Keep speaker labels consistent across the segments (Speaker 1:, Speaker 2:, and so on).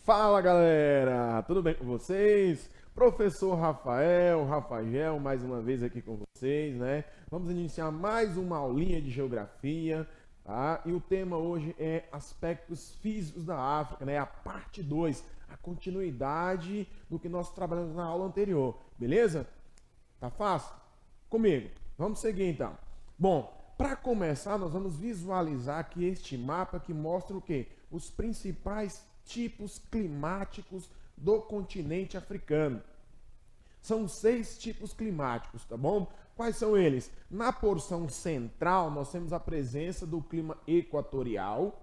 Speaker 1: Fala galera, tudo bem com vocês? Professor Rafael, mais uma vez aqui com vocês, né? Vamos iniciar mais uma aulinha de geografia, tá? E o tema hoje é aspectos físicos da África, né? A parte 2, a continuidade do que nós trabalhamos na aula anterior, beleza? Tá fácil? Comigo. Vamos seguir então. Bom, para começar, nós vamos visualizar aqui este mapa que mostra o quê? Os principais tipos climáticos do continente africano. São 6 tipos climáticos, tá bom? Quais são eles? Na porção central, nós temos a presença do clima equatorial,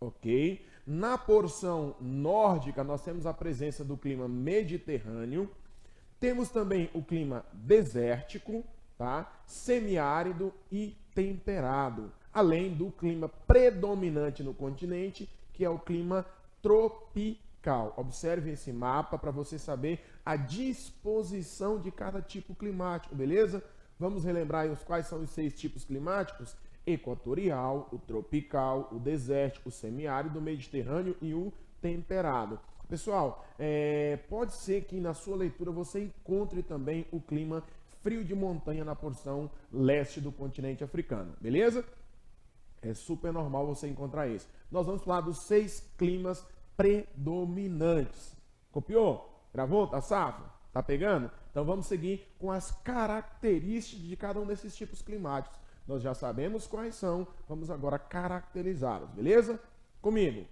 Speaker 1: ok? Na porção nórdica, nós temos a presença do clima mediterrâneo. Temos também o clima desértico, tá? Semiárido e temperado, além do clima predominante no continente, que é o clima tropical. Observe esse mapa para você saber a disposição de cada tipo climático, beleza? Vamos relembrar aí quais são os 6 tipos climáticos? Equatorial, o tropical, o desértico, o semiárido, o mediterrâneo e o temperado. Pessoal, pode ser que na sua leitura você encontre também o clima frio de montanha na porção leste do continente africano, beleza? É super normal você encontrar isso. Nós vamos falar dos 6 climas predominantes. Copiou? Gravou? Tá safo? Tá pegando? Então vamos seguir com as características de cada um desses tipos climáticos. Nós já sabemos quais são, vamos agora caracterizá-los, beleza? Comigo.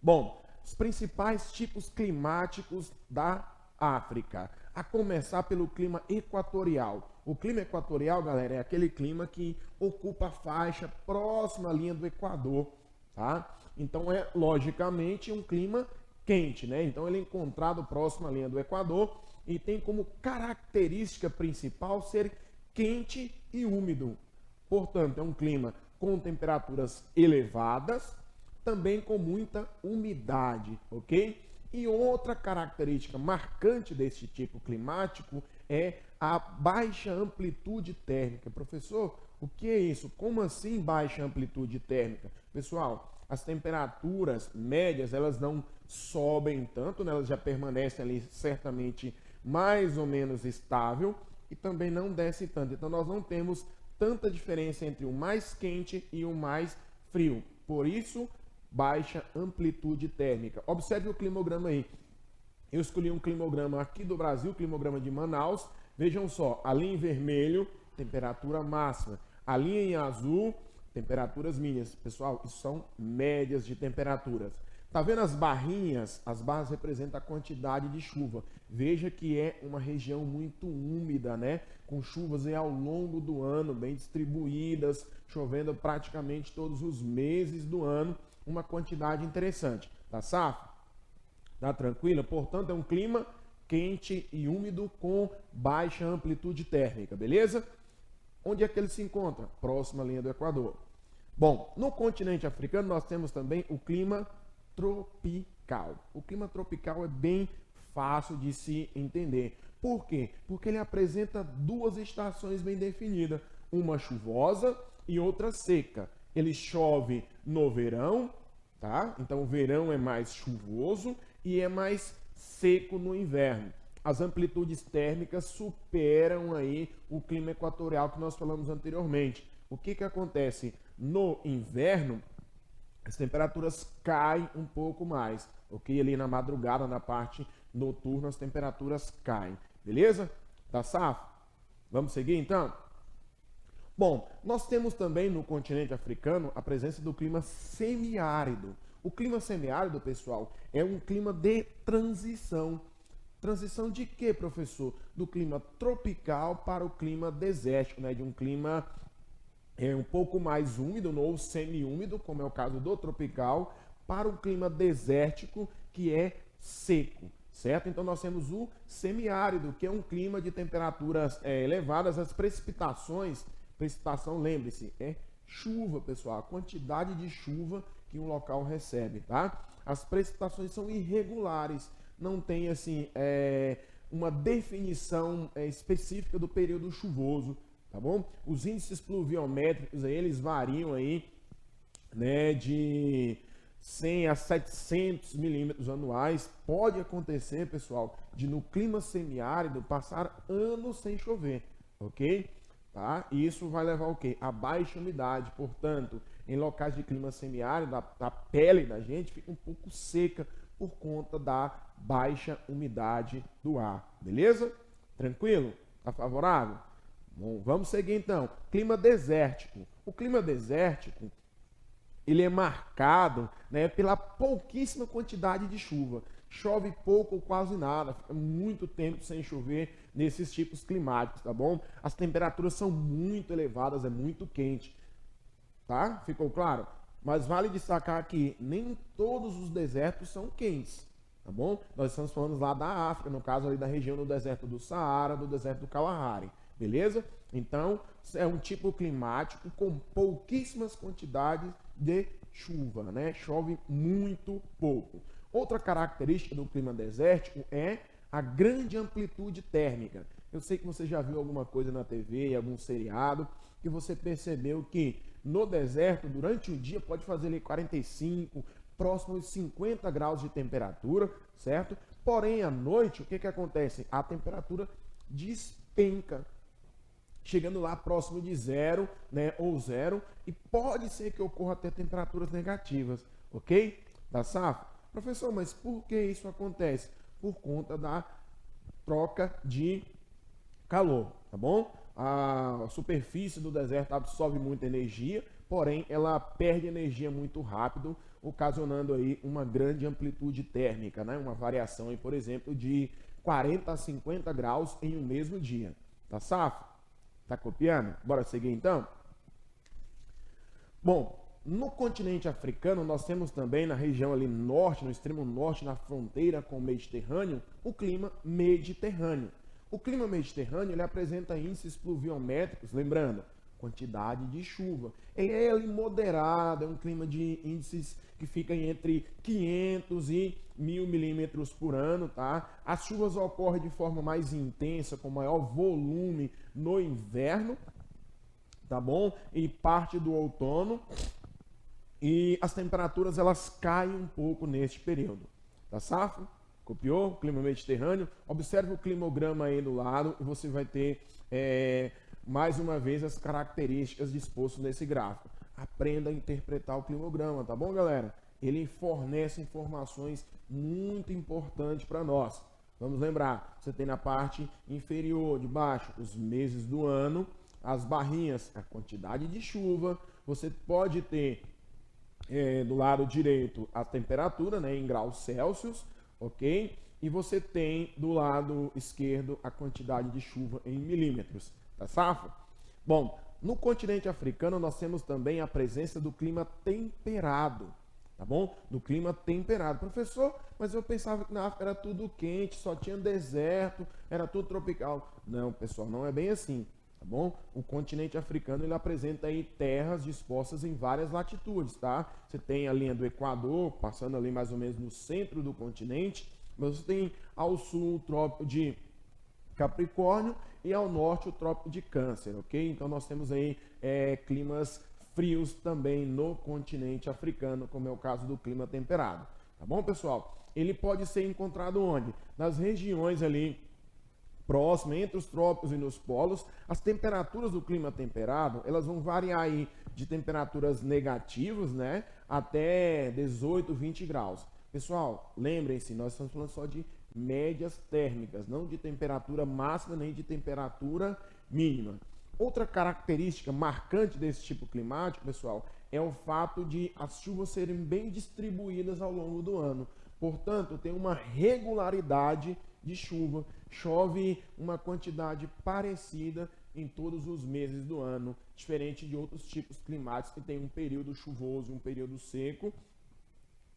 Speaker 1: Bom, os principais tipos climáticos da África. A começar pelo clima equatorial. O clima equatorial, galera, é aquele clima que ocupa a faixa próxima à linha do Equador, tá? Então é, logicamente, um clima quente, né? Então ele é encontrado próximo à linha do Equador e tem como característica principal ser quente e úmido. Portanto, é um clima com temperaturas elevadas, também com muita umidade, ok? E outra característica marcante desse tipo climático é a baixa amplitude térmica. Professor, o que é isso? Como assim baixa amplitude térmica? Pessoal, as temperaturas médias, elas não sobem tanto, né? Elas já permanecem ali certamente mais ou menos estável e também não desce tanto. Então nós não temos tanta diferença entre o mais quente e o mais frio. Por isso, baixa amplitude térmica. Observe o climograma aí. Eu escolhi um climograma aqui do Brasil, climograma de Manaus. Vejam só, a linha em vermelho, temperatura máxima. A linha em azul, temperaturas mínimas. Pessoal, isso são médias de temperaturas. Tá vendo as barrinhas? As barras representam a quantidade de chuva. Veja que é uma região muito úmida, né? Com chuvas aí ao longo do ano, bem distribuídas, chovendo praticamente todos os meses do ano. Uma quantidade interessante, tá safo? Tá tranquilo? Portanto, é um clima quente e úmido com baixa amplitude térmica, beleza? Onde é que ele se encontra? Próximo à linha do Equador. Bom, no continente africano nós temos também o clima tropical. O clima tropical é bem fácil de se entender. Por quê? Porque ele apresenta 2 estações bem definidas, uma chuvosa e outra seca. Ele chove no verão, tá? Então o verão é mais chuvoso e é mais seco no inverno. As amplitudes térmicas superam aí o clima equatorial que nós falamos anteriormente. O que que acontece? No inverno, as temperaturas caem um pouco mais, ok? Ali na madrugada, na parte noturna, as temperaturas caem, beleza? Tá safo? Vamos seguir então? Bom, nós temos também no continente africano a presença do clima semiárido. O clima semiárido, pessoal, é um clima de transição. Transição de quê, professor? Do clima tropical para o clima desértico, né? De um clima um pouco mais úmido, ou semi-úmido, como é o caso do tropical, para o clima desértico, que é seco, certo? Então nós temos o semiárido, que é um clima de temperaturas elevadas, as precipitação, lembre-se, é chuva, pessoal, a quantidade de chuva que um local recebe, tá? As precipitações são irregulares, não tem assim uma definição específica do período chuvoso, tá bom? Os índices pluviométricos aí, eles variam aí, né, de 100 a 700 milímetros anuais. Pode acontecer, pessoal, de no clima semiárido passar anos sem chover, ok? Tá? E isso vai levar o quê? A baixa umidade. Portanto, em locais de clima semiárido, a pele da gente fica um pouco seca por conta da baixa umidade do ar. Beleza? Tranquilo? Tá favorável? Bom, vamos seguir então. Clima desértico. O clima desértico, ele é marcado, né, pela pouquíssima quantidade de chuva. Chove pouco ou quase nada, fica muito tempo sem chover nesses tipos climáticos, tá bom? As temperaturas são muito elevadas, é muito quente, tá? Ficou claro? Mas vale destacar que nem todos os desertos são quentes, tá bom? Nós estamos falando lá da África, no caso ali da região do deserto do Saara, do deserto do Kalahari, beleza? Então, é um tipo climático com pouquíssimas quantidades de chuva, né? Chove muito pouco. Outra característica do clima desértico é a grande amplitude térmica. Eu sei que você já viu alguma coisa na TV, algum seriado, que você percebeu que no deserto, durante o dia, pode fazer ali 45, próximo aos 50 graus de temperatura, certo? Porém, à noite, o que que acontece? A temperatura despenca, chegando lá próximo de zero, né, ou zero, e pode ser que ocorra até temperaturas negativas, ok? Tá safo? Professor, mas por que isso acontece? Por conta da troca de calor, tá bom? A superfície do deserto absorve muita energia, porém ela perde energia muito rápido, ocasionando aí uma grande amplitude térmica, né? Uma variação aí, por exemplo, de 40 a 50 graus em um mesmo dia. Tá safo? Tá copiando? Bora seguir então? Bom, no continente africano nós temos também na região ali norte, no extremo norte, na fronteira com o Mediterrâneo, o clima mediterrâneo. O clima mediterrâneo ele apresenta índices pluviométricos, lembrando, quantidade de chuva. Ele é ali moderado, é um clima de índices que fica entre 500 e 1000 milímetros por ano, tá? As chuvas ocorrem de forma mais intensa, com maior volume no inverno, tá bom? E parte do outono. E as temperaturas elas caem um pouco neste período. Tá safo? Copiou? Clima mediterrâneo. Observe o climograma aí do lado e você vai ter mais uma vez as características dispostas nesse gráfico. Aprenda a interpretar o climograma, tá bom, galera? Ele fornece informações muito importantes para nós. Vamos lembrar, você tem na parte inferior de baixo os meses do ano, as barrinhas, a quantidade de chuva. Você pode ter do lado direito a temperatura, né, em graus Celsius, ok? E você tem do lado esquerdo a quantidade de chuva em milímetros, tá safo? Bom, no continente africano nós temos também a presença do clima temperado, tá bom? Do clima temperado. Professor, mas eu pensava que na África era tudo quente, só tinha deserto, era tudo tropical. Não, pessoal, não é bem assim. Tá bom? O continente africano ele apresenta aí terras dispostas em várias latitudes, tá? Você tem a linha do Equador, passando ali mais ou menos no centro do continente, mas você tem ao sul o Trópico de Capricórnio e ao norte o Trópico de Câncer, ok? Então nós temos aí climas frios também no continente africano, como é o caso do clima temperado, tá bom, pessoal? Ele pode ser encontrado onde? Nas regiões ali próximo, entre os trópicos e nos polos. As temperaturas do clima temperado, elas vão variar aí de temperaturas negativas, né, até 18, 20 graus. Pessoal, lembrem-se, nós estamos falando só de médias térmicas, não de temperatura máxima nem de temperatura mínima. Outra característica marcante desse tipo climático, pessoal, é o fato de as chuvas serem bem distribuídas ao longo do ano. Portanto, tem uma regularidade de chuva, chove uma quantidade parecida em todos os meses do ano, diferente de outros tipos climáticos que tem um período chuvoso e um período seco,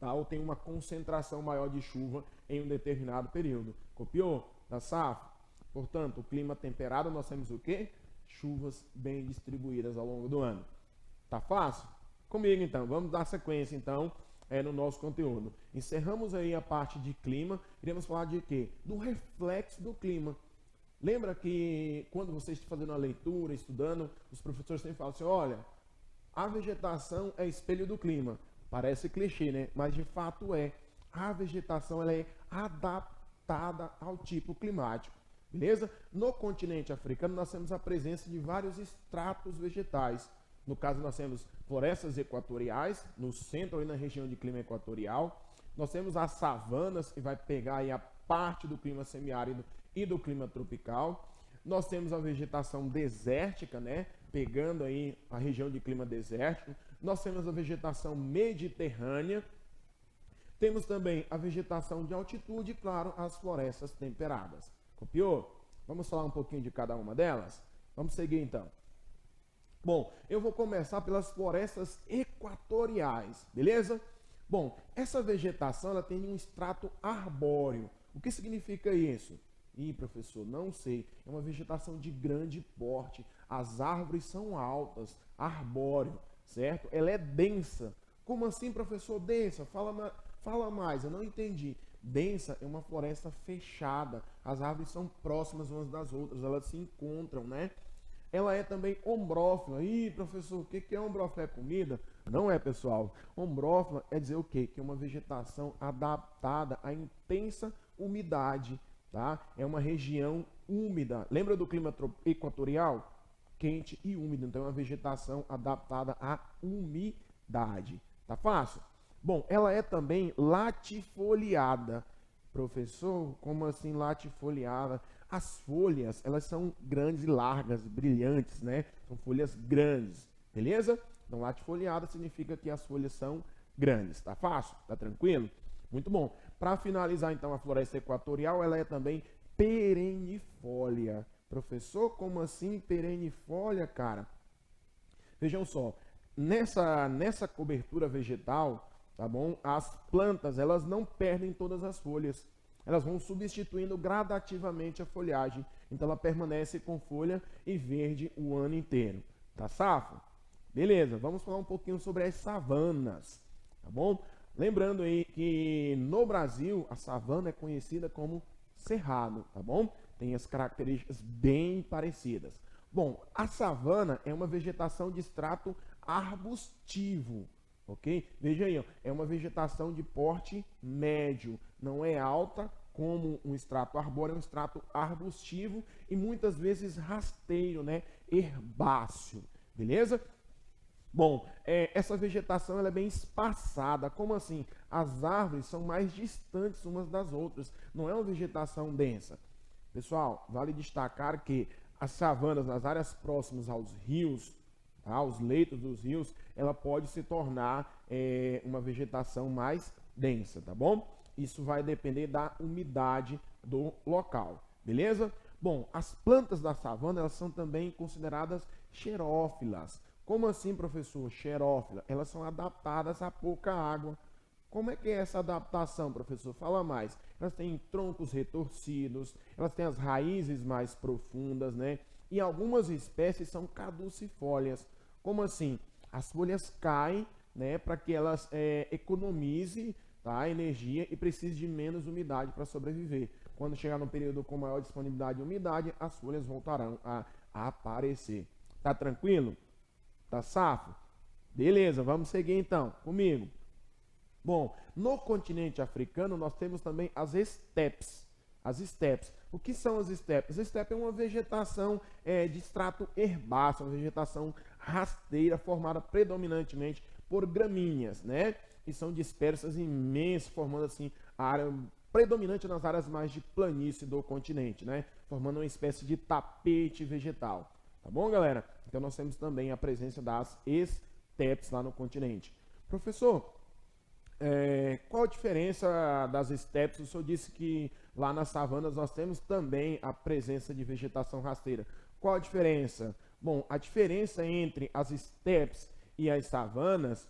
Speaker 1: tá? Ou tem uma concentração maior de chuva em um determinado período. Copiou? Tá safo? Portanto, o clima temperado nós temos o quê? Chuvas bem distribuídas ao longo do ano. Tá fácil? Comigo então, vamos dar sequência então no nosso conteúdo. Encerramos aí a parte de clima, iremos falar de quê? Do reflexo do clima. Lembra que quando você está fazendo a leitura, estudando, os professores sempre falam assim, olha, a vegetação é espelho do clima. Parece clichê, né? Mas de fato é. A vegetação ela é adaptada ao tipo climático. Beleza? No continente africano, nós temos a presença de vários estratos vegetais. No caso, nós temos florestas equatoriais, no centro, ali na região de clima equatorial. Nós temos as savanas, que vai pegar aí a parte do clima semiárido e do clima tropical. Nós temos a vegetação desértica, né? Pegando aí a região de clima desértico. Nós temos a vegetação mediterrânea. Temos também a vegetação de altitude e, claro, as florestas temperadas. Copiou? Vamos falar um pouquinho de cada uma delas? Vamos seguir então. Bom, eu vou começar pelas florestas equatoriais, beleza? Bom, essa vegetação ela tem um estrato arbóreo. O que significa isso? Ih, professor, não sei. É uma vegetação de grande porte. As árvores são altas, arbóreo, certo? Ela é densa. Como assim, professor? Densa? Fala mais, eu não entendi. Densa é uma floresta fechada. As árvores são próximas umas das outras, elas se encontram, né? Ela é também ombrófila. Ih, professor, o que é ombrófila? É comida? Não é, pessoal. Ombrófila é dizer o quê? Que é uma vegetação adaptada à intensa umidade, tá? É uma região úmida. Lembra do clima equatorial? Quente e úmido. Então é uma vegetação adaptada à umidade. Tá fácil? Bom, ela é também latifoliada. Professor, como assim latifoliada? As folhas, elas são grandes e largas, brilhantes, né? São folhas grandes, beleza? Então, latifoliada significa que as folhas são grandes. Tá fácil? Tá tranquilo? Muito bom. Para finalizar, então, a floresta equatorial, ela é também perennifolia. Professor, como assim perennifolia, cara? Vejam só, nessa cobertura vegetal, tá bom? As plantas, elas não perdem todas as folhas. Elas vão substituindo gradativamente a folhagem. Então ela permanece com folha e verde o ano inteiro. Tá safo? Beleza, vamos falar um pouquinho sobre as savanas, tá bom? Lembrando aí que no Brasil a savana é conhecida como cerrado, tá bom? Tem as características bem parecidas. Bom, a savana é uma vegetação de estrato arbustivo, ok? Veja aí, ó, é uma vegetação de porte médio, não é alta como um estrato arbóreo, é um estrato arbustivo e muitas vezes rasteiro, né? Herbáceo, beleza? Bom, essa vegetação ela é bem espaçada. Como assim? As árvores são mais distantes umas das outras, não é uma vegetação densa. Pessoal, vale destacar que as savanas nas áreas próximas aos rios, tá? Aos leitos dos rios, ela pode se tornar uma vegetação mais densa, tá bom? Isso vai depender da umidade do local, beleza? Bom, as plantas da savana elas são também consideradas xerófilas. Como assim, professor? Xerófila? Elas são adaptadas a pouca água. Como é que é essa adaptação, professor? Fala mais. Elas têm troncos retorcidos, elas têm as raízes mais profundas, né? E algumas espécies são caducifólias. Como assim? As folhas caem, né, para que elas economizem, tá, energia e precise de menos umidade para sobreviver. Quando chegar num período com maior disponibilidade de umidade, as folhas voltarão a aparecer. Tá tranquilo? Tá safo? Beleza, vamos seguir então comigo. Bom, no continente africano nós temos também as estepes. As estepes. O que são as estepes? As estepes é uma vegetação de estrato herbáceo, uma vegetação rasteira formada predominantemente por gramíneas, né? E são dispersas imensas, formando assim a área predominante nas áreas mais de planície do continente, né? Formando uma espécie de tapete vegetal. Tá bom, galera? Então nós temos também a presença das estepes lá no continente. Professor, qual a diferença das estepes? O senhor disse que lá nas savanas nós temos também a presença de vegetação rasteira. Qual a diferença? Bom, a diferença entre as estepes e as savanas,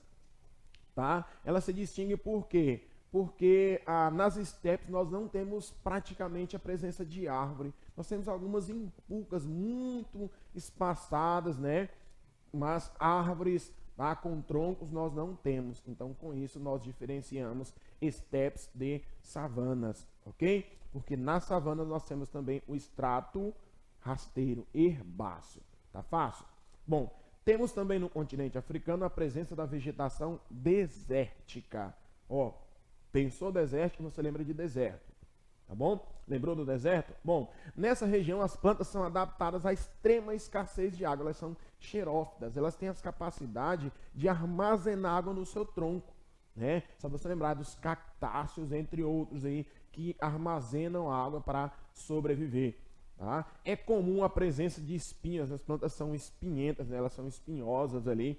Speaker 1: tá? Ela se distingue por quê? Porque nas estepes nós não temos praticamente a presença de árvore. Nós temos algumas impulcas muito espaçadas, né? Mas árvores, tá, com troncos nós não temos. Então, com isso, nós diferenciamos estepes de savanas, ok? Porque na savana nós temos também o estrato rasteiro, herbáceo. Tá fácil? Bom, Temos também no continente africano a presença da vegetação desértica. Ó, pensou desértico, você lembra de deserto, tá bom? Lembrou do deserto? Bom, nessa região as plantas são adaptadas à extrema escassez de água. Elas são xerófitas, elas têm a capacidade de armazenar água no seu tronco, né? Só você lembrar dos cactáceos, entre outros aí, que armazenam água para sobreviver. Tá? É comum a presença de espinhas, as plantas são espinhentas, né? Elas são espinhosas ali.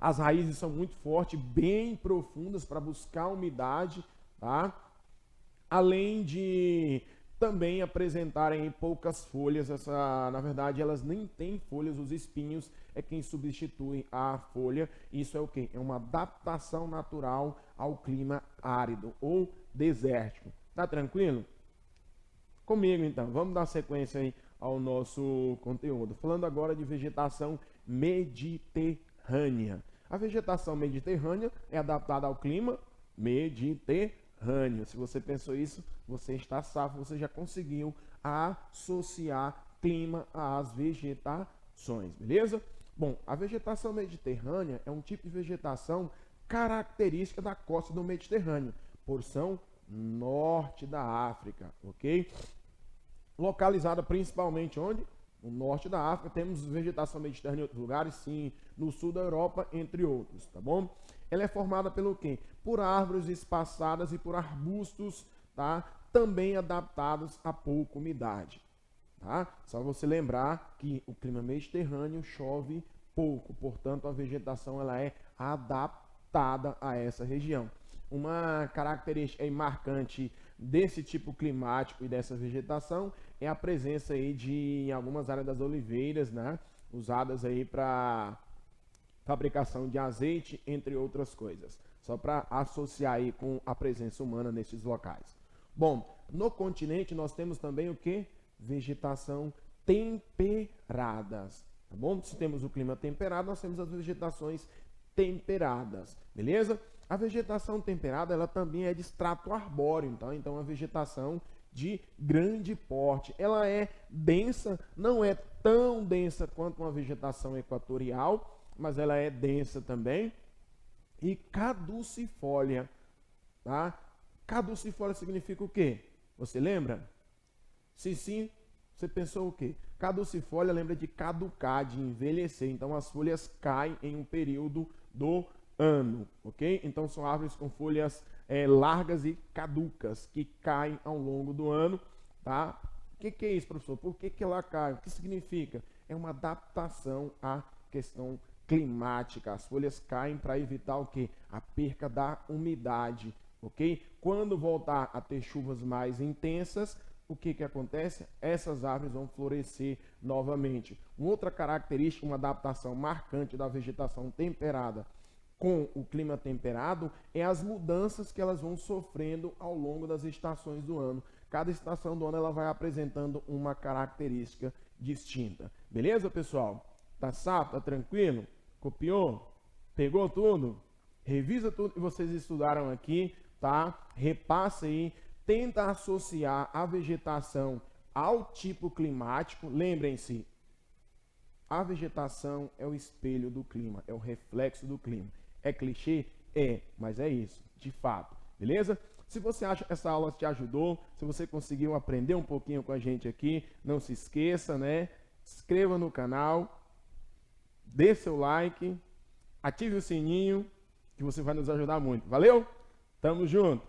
Speaker 1: As raízes são muito fortes, bem profundas para buscar umidade, tá? Além de também apresentarem poucas folhas, na verdade elas nem têm folhas, os espinhos é quem substitui a folha. Isso é o quê? É uma adaptação natural ao clima árido ou desértico. Tá tranquilo? Comigo então, vamos dar sequência aí ao nosso conteúdo. Falando agora de vegetação mediterrânea. A vegetação mediterrânea é adaptada ao clima mediterrâneo. Se você pensou isso, você está safo, você já conseguiu associar clima às vegetações, beleza? Bom, a vegetação mediterrânea é um tipo de vegetação característica da costa do Mediterrâneo, porção norte da África, ok? Localizada principalmente onde? No norte da África. Temos vegetação mediterrânea em outros lugares, sim, no sul da Europa, entre outros, tá bom? Ela é formada pelo quê? Por árvores espaçadas e por arbustos, tá? Também adaptados a pouca umidade, tá? Só você lembrar que o clima mediterrâneo chove pouco, portanto a vegetação ela é adaptada a essa região. Uma característica marcante desse tipo climático e dessa vegetação é a presença aí de em algumas áreas das oliveiras, né, usadas aí para fabricação de azeite, entre outras coisas. Só para associar aí com a presença humana nesses locais. Bom, no continente nós temos também o que? Vegetação temperadas, tá bom? Se temos o clima temperado, nós temos as vegetações temperadas, beleza? A vegetação temperada, ela também é de extrato arbóreo, então a vegetação de grande porte. Ela é densa, não é tão densa quanto uma vegetação equatorial, mas ela é densa também. E caducifólia, tá? Caducifólia significa o quê? Você lembra? Se sim, você pensou o quê? Caducifólia lembra de caducar, de envelhecer. Então as folhas caem em um período do ano, ok? Então são árvores com folhas largas e caducas que caem ao longo do ano, tá? O que é isso, professor? Por que ela cai? O que significa? É uma adaptação à questão climática. As folhas caem para evitar o que? A perca da umidade, ok? Quando voltar a ter chuvas mais intensas, o que acontece? Essas árvores vão florescer novamente. Uma outra característica, uma adaptação marcante da vegetação temperada com o clima temperado é as mudanças que elas vão sofrendo ao longo das estações do ano. Cada estação do ano ela vai apresentando uma característica distinta. Beleza, pessoal? Tá safo? Tá tranquilo? Copiou? Pegou tudo? Revisa tudo que vocês estudaram aqui, tá? Repassa aí. Tenta associar a vegetação ao tipo climático. Lembrem-se, a vegetação é o espelho do clima, é o reflexo do clima. É clichê? É, mas é isso, de fato. Beleza? Se você acha que essa aula te ajudou, se você conseguiu aprender um pouquinho com a gente aqui, não se esqueça, né? Se inscreva no canal, dê seu like, ative o sininho, que você vai nos ajudar muito. Valeu? Tamo junto!